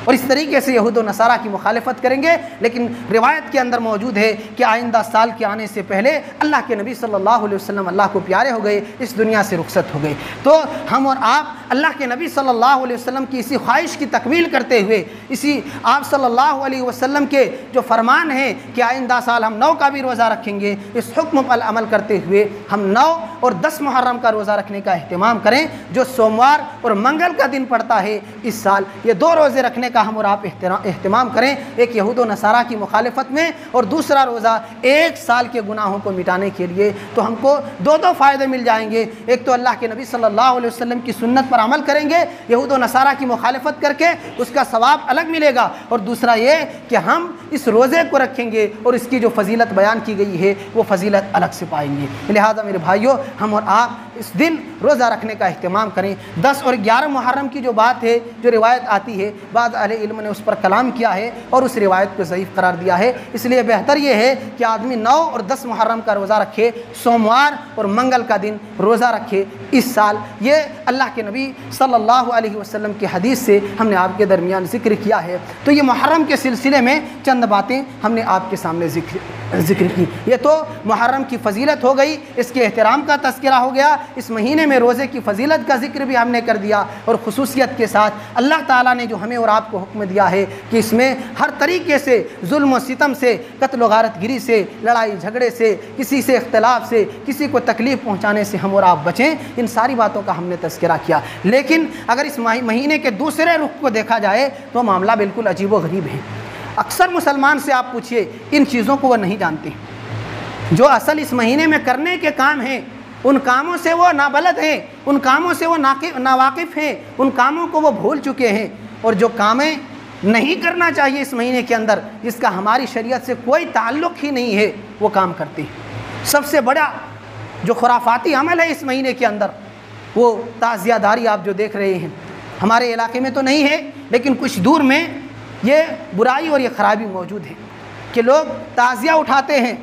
اور اس طریقے سے یہود و نصارہ کی مخالفت کریں گے۔ لیکن روایت کے اندر موجود ہے کہ آئندہ سال کے آنے سے پہلے اللہ کے نبی صلی اللہ علیہ وسلم اللہ کو پیارے ہو گئے، اس دنیا سے رخصت ہو گئے۔ تو ہم اور آپ اللہ کے نبی صلی اللہ علیہ وسلم کی اسی خواہش کی تکمیل کرتے ہوئے، اسی آپ صلی اللہ علیہ وسلم کے جو فرمان ہیں کہ آئندہ سال ہم 9 کا بھی روزہ رکھیں گے، اس حکم پر عمل کرتے ہوئے ہم 9 اور 10 محرم کا روزہ رکھنے کا اہتمام کریں، جو سوموار اور منگل کا دن پڑتا ہے اس سال۔ یہ 2 روزے رکھنے کا ہم اور آپ اہتمام کریں، ایک یہود و نصارہ کی مخالفت میں، اور دوسرا روزہ 1 سال کے گناہوں کو مٹانے کے لیے۔ تو ہم کو 2 فائدے مل جائیں گے، ایک تو اللہ کے نبی صلی اللہ علیہ وسلم کی سنت پر عمل کریں گے، یہود و نصارہ کی مخالفت کر کے اس کا ثواب الگ ملے گا، اور دوسرا یہ کہ ہم اس روزے کو رکھیں گے اور اس کی جو فضیلت بیان کی گئی ہے وہ فضیلت الگ سے پائیں گے۔ لہذا میرے بھائیوں ہم اور آپ اس دن روزہ رکھنے کا اہتمام کریں۔ 10 اور 11 محرم کی جو بات ہے، جو روایت آتی ہے، بعض اہل علم نے اس پر کلام کیا ہے اور اس روایت کو ضعیف قرار دیا ہے، اس لیے بہتر یہ ہے کہ آدمی 9 اور 10 محرم کا روزہ رکھے، سوموار اور منگل کا دن روزہ رکھے اس سال۔ یہ اللہ کے نبی صلی اللہ علیہ وسلم کی حدیث سے ہم نے آپ کے درمیان ذکر کیا ہے۔ تو یہ محرم کے سلسلے میں چند باتیں ہم نے آپ کے سامنے ذکر کی۔ یہ تو محرم کی فضیلت ہو گئی، اس کے احترام کا تذکرہ ہو گیا، اس مہینے میں روزے کی فضیلت کا ذکر بھی ہم نے کر دیا، اور خصوصیت کے ساتھ اللہ تعالیٰ نے جو ہمیں اور آپ کو حکم دیا ہے کہ اس میں ہر طریقے سے ظلم و ستم سے، قتل و غارت گری سے، لڑائی جھگڑے سے، کسی سے اختلاف سے، کسی کو تکلیف پہنچانے سے ہم اور آپ بچیں، ان ساری باتوں کا ہم نے تذکرہ کیا۔ لیکن اگر اس مہینے کے دوسرے رخ کو دیکھا جائے تو معاملہ بالکل عجیب و غریب ہے۔ اکثر مسلمان سے آپ پوچھئے ان چیزوں کو وہ نہیں جانتے، جو اصل اس مہینے میں کرنے کے کام ہیں ان کاموں سے وہ نابلد ہیں، ان کاموں سے وہ ناواقف ہیں، ان کاموں کو وہ بھول چکے ہیں، اور جو کامیں نہیں کرنا چاہیے اس مہینے کے اندر، جس کا ہماری شریعت سے کوئی تعلق ہی نہیں ہے، وہ کام کرتے ہیں۔ سب سے بڑا جو خرافاتی عمل ہے اس مہینے کے اندر وہ تعزیہ داری آپ جو دیکھ رہے ہیں، ہمارے علاقے میں تو نہیں ہے لیکن کچھ دور میں یہ برائی اور یہ خرابی موجود ہے کہ لوگ تعزیہ اٹھاتے ہیں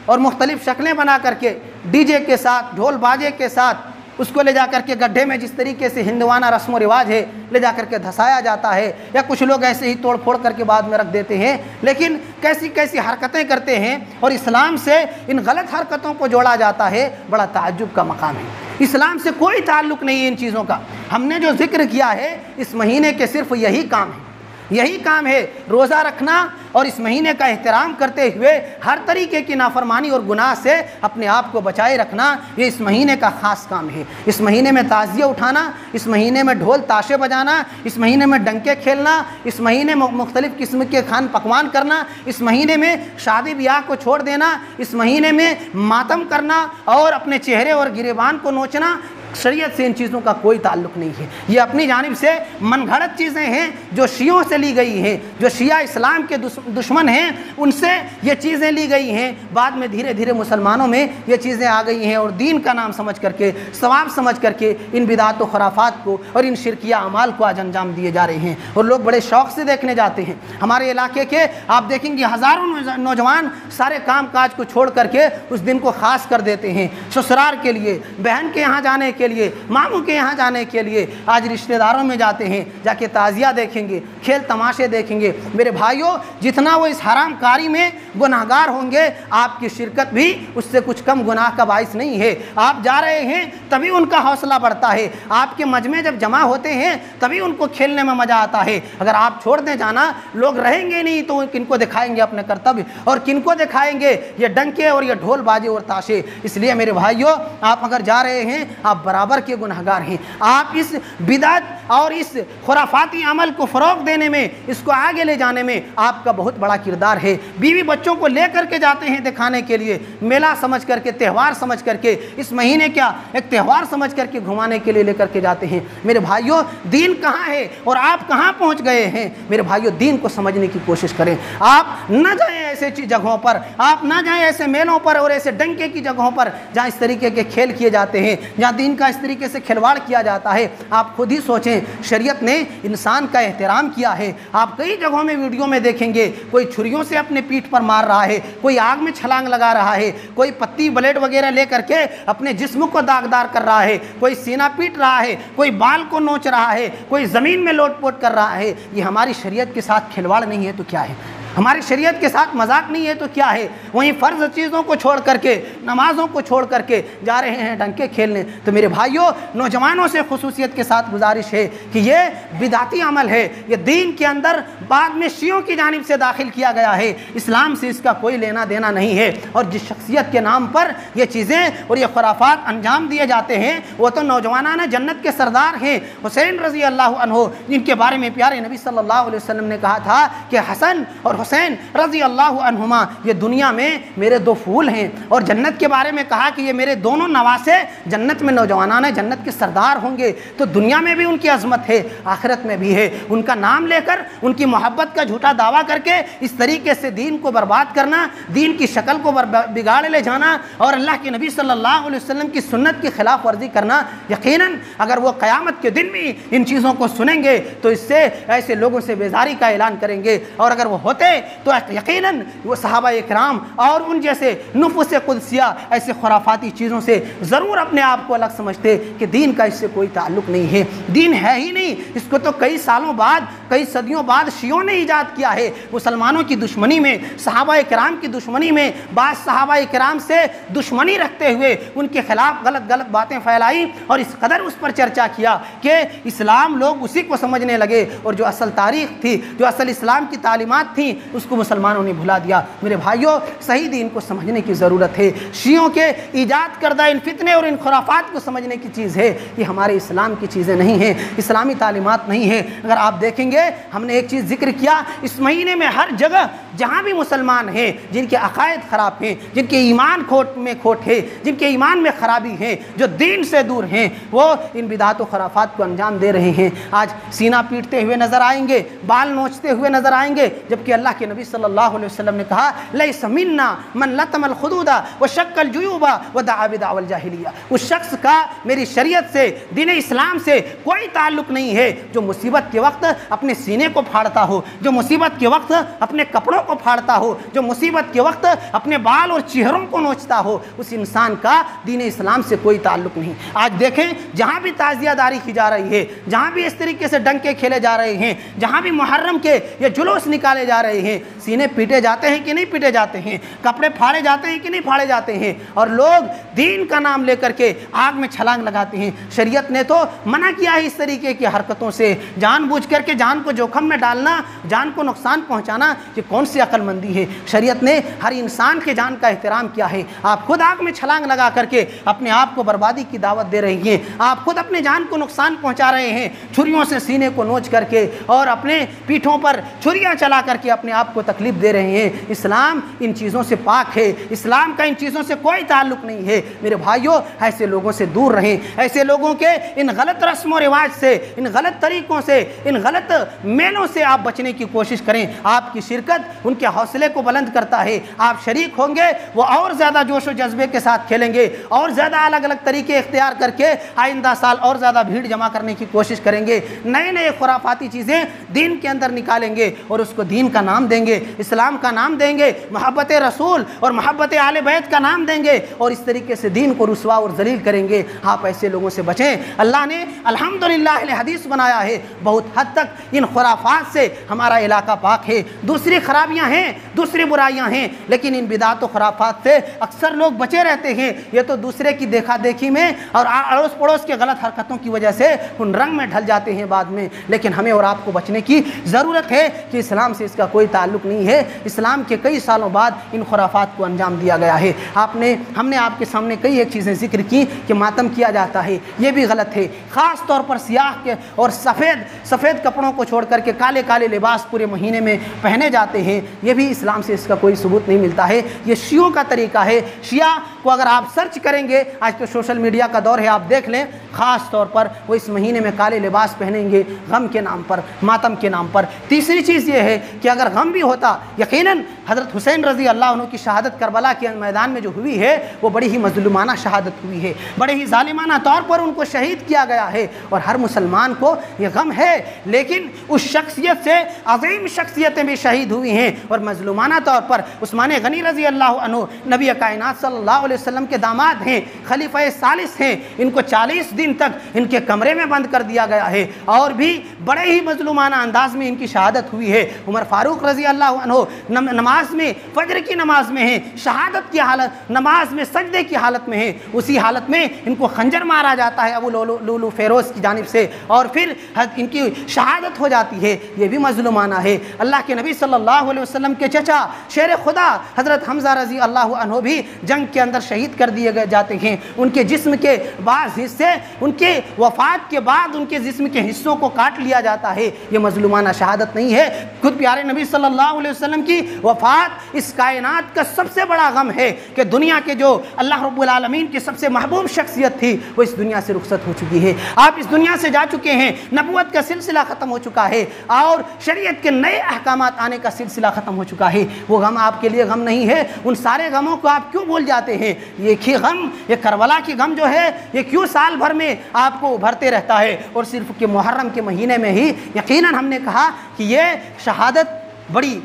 اور مختلف شکلیں بنا کر کے ڈی جے کے ساتھ، ڈھول باجے کے ساتھ اس کو لے جا کر کے گڈھے میں، جس طریقے سے ہندوانہ رسم و رواج ہے، لے جا کر کے دھسایا جاتا ہے، یا کچھ لوگ ایسے ہی توڑ پھوڑ کر کے بعد میں رکھ دیتے ہیں۔ لیکن کیسی کیسی حرکتیں کرتے ہیں، اور اسلام سے ان غلط حرکتوں کو جوڑا جاتا ہے، بڑا تعجب کا مقام ہے۔ اسلام سے کوئی تعلق نہیں ہے ان چیزوں کا۔ ہم نے جو ذکر کیا ہے اس مہینے کے صرف یہی کام ہے روزہ رکھنا اور اس مہینے کا احترام کرتے ہوئے ہر طریقے کی نافرمانی اور گناہ سے اپنے آپ کو بچائے رکھنا، یہ اس مہینے کا خاص کام ہے۔ اس مہینے میں تعزیہ اٹھانا، اس مہینے میں ڈھول تاشے بجانا، اس مہینے میں ڈنکے کھیلنا، اس مہینے میں مختلف قسم کے کھان پکوان کرنا، اس مہینے میں شادی بیاہ کو چھوڑ دینا، اس مہینے میں ماتم کرنا اور اپنے چہرے اور گریبان کو نوچنا، شریعت سے ان چیزوں کا کوئی تعلق نہیں ہے۔ یہ اپنی جانب سے من گھڑت چیزیں ہیں جو شیعوں سے لی گئی ہیں، جو شیعہ اسلام کے دشمن ہیں ان سے یہ چیزیں لی گئی ہیں۔ بعد میں دھیرے دھیرے مسلمانوں میں یہ چیزیں آ گئی ہیں اور دین کا نام سمجھ کر کے، ثواب سمجھ کر کے ان بدعات و خرافات کو اور ان شرکیہ اعمال کو آج انجام دیے جا رہے ہیں اور لوگ بڑے شوق سے دیکھنے جاتے ہیں۔ ہمارے علاقے کے آپ دیکھیں گے ہزاروں نوجوان سارے کام کاج کو چھوڑ کر کے اس دن کو خاص کر دیتے ہیں، سسرال کے لیے، بہن کے یہاں جانے کے لیے، ماموں کے یہاں جانے کے لیے، آج رشتہ داروں میں جاتے ہیں، جا کے تعزیہ دیکھیں گے، کھیل تماشے دیکھیں گے۔ میرے بھائیوں، جتنا وہ اس حرام کاری میں گناہگار ہوں گے، آپ کی شرکت بھی اس سے کچھ کم گناہ کا باعث نہیں ہے۔ آپ جا رہے ہیں تبھی ان کا حوصلہ بڑھتا ہے، آپ کے مجمع جب جمع ہوتے ہیں تبھی ان کو کھیلنے میں مزہ آتا ہے۔ اگر آپ چھوڑ دیں جانا، لوگ رہیں گے نہیں تو کن کو دکھائیں گے اپنے کرتب، اور کن کو دکھائیں گے یہ ڈنکے اور یہ ڈھول بازی اور تاشے۔ اس لیے میرے بھائیوں، آپ اگر جا رہے ہیں آپ برابر کے گنہگار ہیں۔ آپ اس بدعت اور اس خرافاتی عمل کو فروغ دینے میں، اس کو آگے لے جانے میں آپ کا بہت بڑا کردار ہے۔ بیوی بچوں کو لے کر کے جاتے ہیں دکھانے کے لیے، میلہ سمجھ کر کے، تہوار سمجھ کر کے، اس مہینے کیا ایک تہوار سمجھ کر کے گھمانے کے لیے لے کر کے جاتے ہیں۔ میرے بھائیوں، دین کہاں ہے اور آپ کہاں پہنچ گئے ہیں؟ میرے بھائیوں، دین کو سمجھنے کی کوشش کریں۔ آپ نہ جائیں ایسے جگہوں پر، آپ نہ جائیں ایسے میلوں پر اور ایسے ڈنکے کی جگہوں پر جہاں اس طریقے کے کھیل کیے جاتے ہیں، جہاں دین کا اس طریقے سے کھلواڑ کیا جاتا ہے۔ آپ خود ہی سوچیں، شریعت نے انسان کا احترام کیا ہے۔ آپ کئی جگہوں میں ویڈیو میں دیکھیں گے، کوئی چھریوں سے اپنے پیٹھ پر مار رہا ہے، کوئی آگ میں چھلانگ لگا رہا ہے، کوئی پتی بلیڈ وغیرہ لے کر کے اپنے جسم کو داغدار کر رہا ہے، کوئی سینہ پیٹ رہا ہے، کوئی بال کو نوچ رہا ہے، کوئی زمین میں لوٹ پوٹ کر رہا ہے۔ یہ ہماری شریعت کے ساتھ کھلواڑ نہیں ہے تو کیا ہے؟ ہماری شریعت کے ساتھ مذاق نہیں ہے تو کیا ہے؟ وہیں فرض چیزوں کو چھوڑ کر کے، نمازوں کو چھوڑ کر کے جا رہے ہیں ڈنکے کھیلنے۔ تو میرے بھائیوں، نوجوانوں سے خصوصیت کے ساتھ گزارش ہے کہ یہ بدعتی عمل ہے، یہ دین کے اندر بعد میں شیعوں کی جانب سے داخل کیا گیا ہے، اسلام سے اس کا کوئی لینا دینا نہیں ہے۔ اور جس شخصیت کے نام پر یہ چیزیں اور یہ خرافات انجام دیے جاتے ہیں وہ تو نوجوانان جنت کے سردار ہیں، حسین رضی اللہ عنہ، جن کے بارے میں پیارے نبی صلی اللہ علیہ وسلم نے کہا تھا کہ حسن اور حسین رضی اللہ عنہما یہ دنیا میں میرے دو پھول ہیں، اور جنت کے بارے میں کہا کہ یہ میرے دونوں نواسے جنت میں نوجوانان جنت کے سردار ہوں گے۔ تو دنیا میں بھی ان کی عظمت ہے، آخرت میں بھی ہے۔ ان کا نام لے کر، ان کی محبت کا جھوٹا دعویٰ کر کے اس طریقے سے دین کو برباد کرنا، دین کی شکل کو بگاڑ لے جانا اور اللہ کے نبی صلی اللہ علیہ وسلم کی سنت کی خلاف ورزی کرنا، یقیناً اگر وہ قیامت کے دن بھی ان چیزوں کو سنیں گے تو اس سے ایسے لوگوں سے بیزاری کا اعلان کریں گے، اور اگر وہ ہوتے تو یقیناً وہ صحابہ اکرام اور ان جیسے نفوس قدسیہ ایسے خرافاتی چیزوں سے ضرور اپنے آپ کو الگ سمجھتے کہ دین کا اس سے کوئی تعلق نہیں ہے، دین ہے ہی نہیں۔ اس کو تو کئی سالوں بعد، کئی صدیوں بعد شیعوں نے ایجاد کیا ہے۔ مسلمانوں کی دشمنی میں، صحابہ اکرام کی دشمنی میں، بعض صحابہ اکرام سے دشمنی رکھتے ہوئے ان کے خلاف غلط باتیں پھیلائی اور اس قدر اس پر چرچا کیا کہ اسلام لوگ اسی کو سمجھنے لگے، اور جو اصل تاریخ تھی، جو اصل اسلام کی تعلیمات تھیں، اس کو مسلمانوں نے بھلا دیا۔ میرے بھائیوں، صحیح دین کو سمجھنے کی ضرورت ہے۔ شیعوں کے ایجاد کردہ ان فتنے اور ان خرافات کو سمجھنے کی چیز ہے، یہ ہمارے اسلام کی چیزیں نہیں ہیں، اسلامی تعلیمات نہیں ہیں۔ اگر آپ دیکھیں گے، ہم نے ایک چیز ذکر کیا، اس مہینے میں ہر جگہ جہاں بھی مسلمان ہیں جن کے عقائد خراب ہیں، جن کے ایمان کھوٹ ہے، جن کے ایمان میں خرابی ہے، جو دین سے دور ہیں، وہ ان بدعات و خرافات کو انجام دے رہے ہیں۔ آج سینہ پیٹتے ہوئے نظر آئیں گے، بال نوچتے ہوئے نظر آئیں گے، جبکہ اللہ کے نبی صلی اللہ علیہ وسلم نے کہا لیس منا من لطم الخدود وشق الجیوب ودعا بدعوى الجاہلیہ، اس شخص کا میری شریعت سے، دین اسلام سے کوئی تعلق نہیں ہے جو مصیبت کے وقت اپنے سینے کو پھاڑتا ہو، جو مصیبت کے وقت اپنے کپڑوں کو پھاڑتا ہو، جو مصیبت کے وقت اپنے بال اور چہروں کو نوچتا ہو، اس انسان کا دین اسلام سے کوئی تعلق نہیں۔ آج دیکھیں، جہاں بھی تعزیہ داری کی جا رہی ہے، جہاں بھی اس طریقے سے ڈنکے کھیلے جا رہے ہیں، جہاں بھی محرم کے یہ جلوس نکالے جا رہے ہیں, سینے پیٹے جاتے ہیں کہ نہیں پیٹے جاتے ہیں, کپڑے پھاڑے جاتے ہیں کہ نہیں پھاڑے جاتے ہیں, اور لوگ دین کا نام لے کر کے آگ میں چھلانگ لگاتے ہیں. شریعت نے تو منع کیا ہے اس طریقے کی حرکتوں سے. جان بوجھ کر کے جان کو جوخم میں ڈالنا, جان کو نقصان پہنچانا, یہ کون سی عقل مندی ہے؟ شریعت نے ہر انسان کے جان کا احترام کیا ہے. آپ خود آگ میں چھلانگ لگا کر کے اپنے آپ کو بربادی کی دعوت دے رہی ہیں. آپ خود اپنے جان کو نقصان پہنچا رہے ہیں, چھریوں سے سینے کو نوچ کر کے اور اپنے پیٹھوں پر چھریاں چلا کر کے اپنے آپ کو تکلیف دے رہے ہیں. اسلام ان چیزوں سے پاک ہے, اسلام کا ان چیزوں سے کوئی تعلق نہیں ہے. میرے بھائیوں, ایسے لوگوں سے دور رہیں, ایسے لوگوں کے ان غلط رسم و رواج سے, ان غلط طریقوں سے, ان غلط میلوں سے آپ بچنے کی کوشش کریں. آپ کی شرکت ان کے حوصلے کو بلند کرتا ہے. آپ شریک ہوں گے, وہ اور زیادہ جوش و جذبے کے ساتھ کھیلیں گے, اور زیادہ الگ الگ طریقے اختیار کر کے آئندہ سال اور زیادہ بھیڑ جمع کرنے کی کوشش کریں گے. نئے نئے خرافاتی چیزیں دین کے اندر نکالیں گے اور اس کو دین کا نام دیں گے, اسلام کا نام دیں گے, محبت رسول اور محبت اہل بیت کا نام دیں گے, اور اس طریقے سے دین کو رسوا اور ذلیل کریں گے. آپ ایسے لوگوں سے بچیں. اللہ نے الحمدللہ اہل حدیث بنایا ہے. بہت حد تک ان خرافات سے ہمارا علاقہ پاک ہے. دوسری خرابیاں ہیں, دوسری برائیاں ہیں, لیکن ان بدعات و خرافات سے اکثر لوگ بچے رہتے ہیں. یہ تو دوسرے کی دیکھا دیکھی میں اور اڑوس پڑوس کے غلط حرکتوں کی وجہ سے ان رنگ میں ڈھل جاتے ہیں بعد میں. لیکن ہمیں اور آپ کو بچنے کی ضرورت ہے کہ اسلام سے اس کا کوئی تعلق نہیں ہے. اسلام کے کئی سالوں بعد ان خرافات کو انجام دیا گیا ہے. ہم نے آپ کے سامنے کئی ایک چیزیں ذکر کی کہ ماتم کیا جاتا ہے, یہ بھی غلط ہے. خاص طور پر سیاہ کے اور سفید کپڑوں کو چھوڑ کر کے کالے کالے لباس پورے مہینے میں پہنے جاتے ہیں, یہ بھی اسلام سے اس کا کوئی ثبوت نہیں ملتا ہے. یہ شیعوں کا طریقہ ہے. شیعہ کو اگر آپ سرچ کریں گے, آج تو سوشل میڈیا کا دور ہے, آپ دیکھ لیں, خاص طور پر وہ اس مہینے میں کالے لباس پہنیں گے غم کے نام پر, ماتم کے نام پر. تیسری چیز یہ ہے کہ اگر غم بھی ہوتا, یقیناً حضرت حسین رضی اللہ عنہ کی شہادت کربلا کے میدان میں جو ہوئی ہے وہ بڑی ہی مظلومانہ شہادت ہوئی ہے, بڑے ہی ظالمانہ طور پر ان کو شہید کیا گیا ہے, اور ہر مسلمان کو یہ غم ہے. لیکن اس شخصیت سے عظیم شخصیتیں بھی شہید ہوئی ہیں, اور مظلومانہ طور پر عثمان غنی رضی اللہ عنہ نبی کائنات صلی اللہ علیہ وسلم کے داماد ہیں, خلیفہ ثالث ہیں, ان کو 40 دن تک ان کے کمرے میں بند کر دیا گیا ہے, اور بھی بڑے ہی مظلومانہ انداز میں ان کی شہادت ہوئی ہے. عمر فاروق رضی اللہ عنہ نماز میں, فجر کی نماز میں ہیں, شہادت کی حالت, نماز میں سجدے کی حالت میں ہیں, اسی حالت میں ان کو خنجر مارا جاتا ہے ابو لولو فیروز کی جانب سے, اور پھر ان کی شہادت ہو جاتی ہے. یہ بھی مظلومانہ ہے. اللہ کے نبی صلی اللہ علیہ وسلم کے چچا شیر خدا حضرت حمزہ رضی اللہ عنہ بھی جنگ کے اندر شہید کر دیے جاتے ہیں. ان کے جسم کے بعض حصے ان کے وفات کے بعد ان کے جسم کے حصوں کو کاٹ لیا جاتا ہے. یہ مظلومانہ شہادت نہیں ہے. خود پیارے نبی صلی اللہ علیہ وسلم کی وفات اس کائنات کا سب سے بڑا غم ہے کہ دنیا کے جو اللہ رب العالمین کی سب سے محبوب شخصیت تھی وہ اس دنیا سے رخصت ہو چکی ہے. آپ اس دنیا سے جا چکے ہیں, نبوت کا سلسلہ ختم ہو چکا ہے, اور شریعت کے نئے احکامات آنے کا سلسلہ ختم ہو چکا ہے. وہ غم آپ کے لیے غم نہیں ہے. ان سارے غموں کو آپ کیوں بھول جاتے ہیں؟ ایک ہی غم, یہ کربلا کی غم جو ہے, یہ کیوں سال بھر میں آپ کو ابھرتے رہتا ہے, اور صرف کہ محرم کے مہینے میں ہی یقیناً ہم نے کہا کہ یہ شہادت بڑی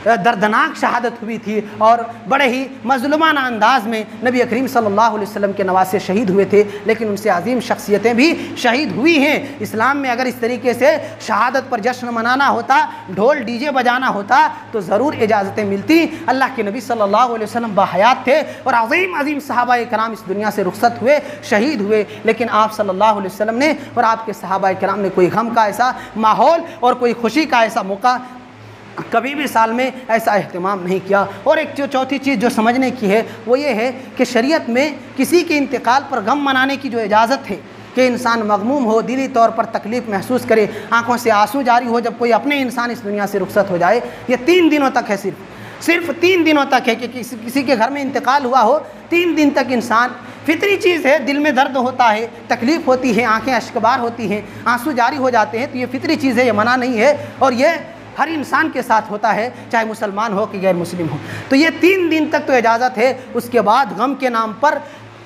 دردناک شہادت ہوئی تھی, اور بڑے ہی مظلومانہ انداز میں نبی کریم صلی اللہ علیہ وسلم کے نواسے شہید ہوئے تھے, لیکن ان سے عظیم شخصیتیں بھی شہید ہوئی ہیں. اسلام میں اگر اس طریقے سے شہادت پر جشن منانا ہوتا, ڈھول ڈی جے بجانا ہوتا, تو ضرور اجازتیں ملتی. اللہ کے نبی صلی اللہ علیہ وسلم باحیات تھے, اور عظیم عظیم صحابہ کرام اس دنیا سے رخصت ہوئے, شہید ہوئے, لیکن آپ صلی اللہ علیہ وسلم نے اور آپ کے صحابہ کرام نے کوئی غم کا ایسا ماحول اور کوئی خوشی کا ایسا موقع کبھی بھی سال میں ایسا اہتمام نہیں کیا. اور ایک جو چوتھی چیز جو سمجھنے کی ہے وہ یہ ہے کہ شریعت میں کسی کے انتقال پر غم منانے کی جو اجازت ہے کہ انسان مغموم ہو, دلی طور پر تکلیف محسوس کرے, آنکھوں سے آنسو جاری ہو جب کوئی اپنے انسان اس دنیا سے رخصت ہو جائے, یہ 3 دنوں تک ہے. صرف 3 دنوں تک ہے کہ کسی کے گھر میں انتقال ہوا ہو, 3 دن تک انسان, فطری چیز ہے, دل میں درد ہوتا ہے, تکلیف ہوتی ہے, آنکھیں اشکبار ہوتی ہیں, آنسو جاری ہو جاتے ہیں, تو یہ فطری چیز ہے, یہ منع نہیں ہے, اور یہ ہر انسان کے ساتھ ہوتا ہے, چاہے مسلمان ہو کہ غیر مسلم ہو. تو یہ 3 دن تک تو اجازت ہے. اس کے بعد غم کے نام پر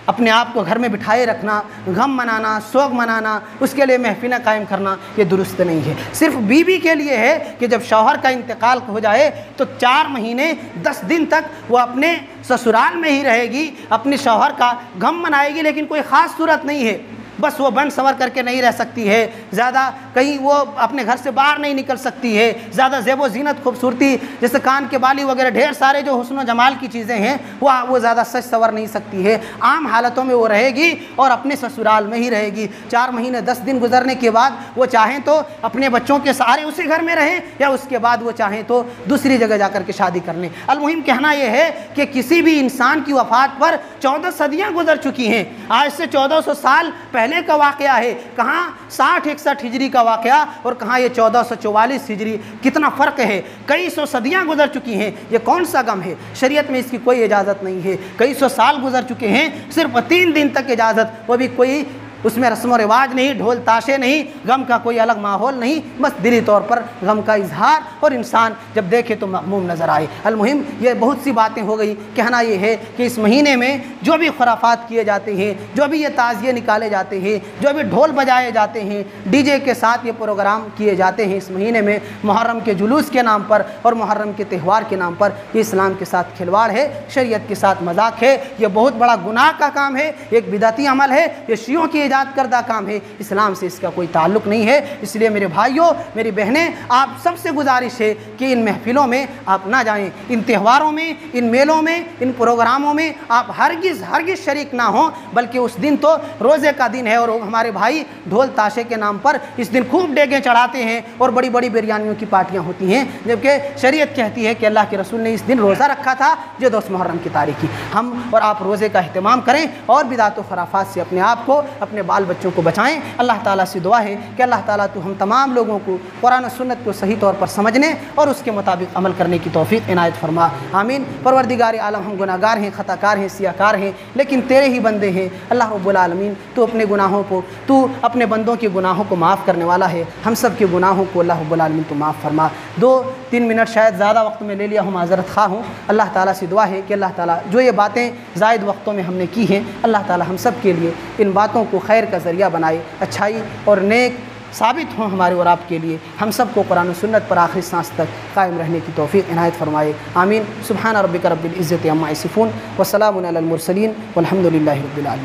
اپنے آپ کو گھر میں بٹھائے رکھنا, غم منانا, سوگ منانا, اس کے لیے محفلیں قائم کرنا, یہ درست نہیں ہے. صرف بیوی کے لیے ہے کہ جب شوہر کا انتقال ہو جائے تو 4 مہینے 10 دن تک وہ اپنے سسرال میں ہی رہے گی, اپنے شوہر کا غم منائے گی, لیکن کوئی خاص صورت نہیں ہے. بس وہ بن سنور کر کے نہیں رہ سکتی ہے، زیادہ کہیں وہ اپنے گھر سے باہر نہیں نکل سکتی ہے، زیادہ زیب و زینت خوبصورتی جیسے کان کے بالی وغیرہ ڈھیر سارے جو حسن و جمال کی چیزیں ہیں وہ زیادہ سج سنور نہیں سکتی ہے۔ عام حالتوں میں وہ رہے گی اور اپنے سسرال میں ہی رہے گی۔ 4 مہینے 10 دن گزرنے کے بعد وہ چاہیں تو اپنے بچوں کے سارے اسی گھر میں رہیں، یا اس کے بعد وہ چاہیں تو دوسری جگہ جا کر کے شادی کر لیں۔ المہم کہنا یہ ہے کہ کسی بھی انسان کی وفات پر 14 صدیاں گزر چکی ہیں۔ آج سے 1400 سال پہلے کا واقعہ ہے، کہاں 60-61 ہجری کا واقعہ اور کہاں یہ 1444 ہجری، کتنا فرق ہے، کئی سو صدیاں گزر چکی ہیں۔ یہ کون سا غم ہے؟ شریعت میں اس کی کوئی اجازت نہیں ہے۔ کئی سو سال گزر چکے ہیں، صرف 3 دن تک اجازت، وہ بھی کوئی اس میں رسم و رواج نہیں، ڈھول تاشے نہیں، غم کا کوئی الگ ماحول نہیں، بس دلی طور پر غم کا اظہار، اور انسان جب دیکھے تو مغموم نظر آئے۔ المہم یہ بہت سی باتیں ہو گئی، کہنا یہ ہے کہ اس مہینے میں جو بھی خرافات کیے جاتے ہیں، جو بھی یہ تعزیے نکالے جاتے ہیں، جو بھی ڈھول بجائے جاتے ہیں، ڈی جے کے ساتھ یہ پروگرام کیے جاتے ہیں اس مہینے میں، محرم کے جلوس کے نام پر اور محرم کے تہوار کے نام پر، یہ اسلام کے ساتھ کھلواڑ ہے، شریعت کے ساتھ مذاق ہے، یہ بہت بڑا گناہ کا کام ہے، ایک بدعتی عمل ہے، یہ شیعوں کی ایجاد کردہ کام ہے، اسلام سے اس کا کوئی تعلق نہیں ہے۔ اس لیے میرے بھائیوں، میری بہنیں، آپ سب سے گزارش ہے کہ ان محفلوں میں آپ نہ جائیں، ان تہواروں میں، ان میلوں میں، ان پروگراموں میں آپ ہرگز شریک نہ ہوں، بلکہ اس دن تو روزے کا دن ہے، اور ہمارے بھائی ڈھول تاشے کے نام پر اس دن خوب ڈیگیں چڑھاتے ہیں اور بڑی بڑی بریانیوں کی پارٹیاں ہوتی ہیں، جبکہ شریعت کہتی ہے کہ اللہ کے رسول نے اس دن روزہ رکھا تھا، جو 10 محرم کی تاریخ کی۔ ہم اور آپ روزے کا اہتمام کریں اور بدعت و خرافات سے اپنے آپ کو، اپنے بال بچوں کو بچائیں۔ اللہ تعالیٰ سے دعا ہے کہ اللہ تعالیٰ تو ہم تمام لوگوں کو قرآن و سنت کو صحیح طور پر سمجھنے اور اس کے مطابق عمل کرنے کی توفیق عنایت فرما، آمین۔ پروردگار عالم، ہم گناہ گار ہیں، خطا کار ہیں، سیاہ کار ہیں، لیکن تیرے ہی بندے ہیں۔ اللہ رب العالمین، تو اپنے گناہوں کو، تو اپنے بندوں کے گناہوں کو معاف کرنے والا ہے، ہم سب کے گناہوں کو اللہ رب العالمین تو معاف فرما۔ 2-3 منٹ شاید زیادہ وقت میں لے لیا ہوں، معذرت خواہ ہوں۔ اللہ تعالیٰ سے دعا ہے کہ اللہ تعالیٰ جو یہ باتیں زائد وقتوں میں ہم نے کی ہیں، اللہ تعالیٰ ہم سب کے لیے ان باتوں کو خیر کا ذریعہ بنائے، اچھائی اور نیک ثابت ہوں ہمارے اور آپ کے لیے، ہم سب کو قرآن و سنت پر آخری سانس تک قائم رہنے کی توفیق عنایت فرمائے، آمین۔ سبحان ربک رب العزت عما یصفون وسلام علی المرسلین والحمد للہ رب العالمین۔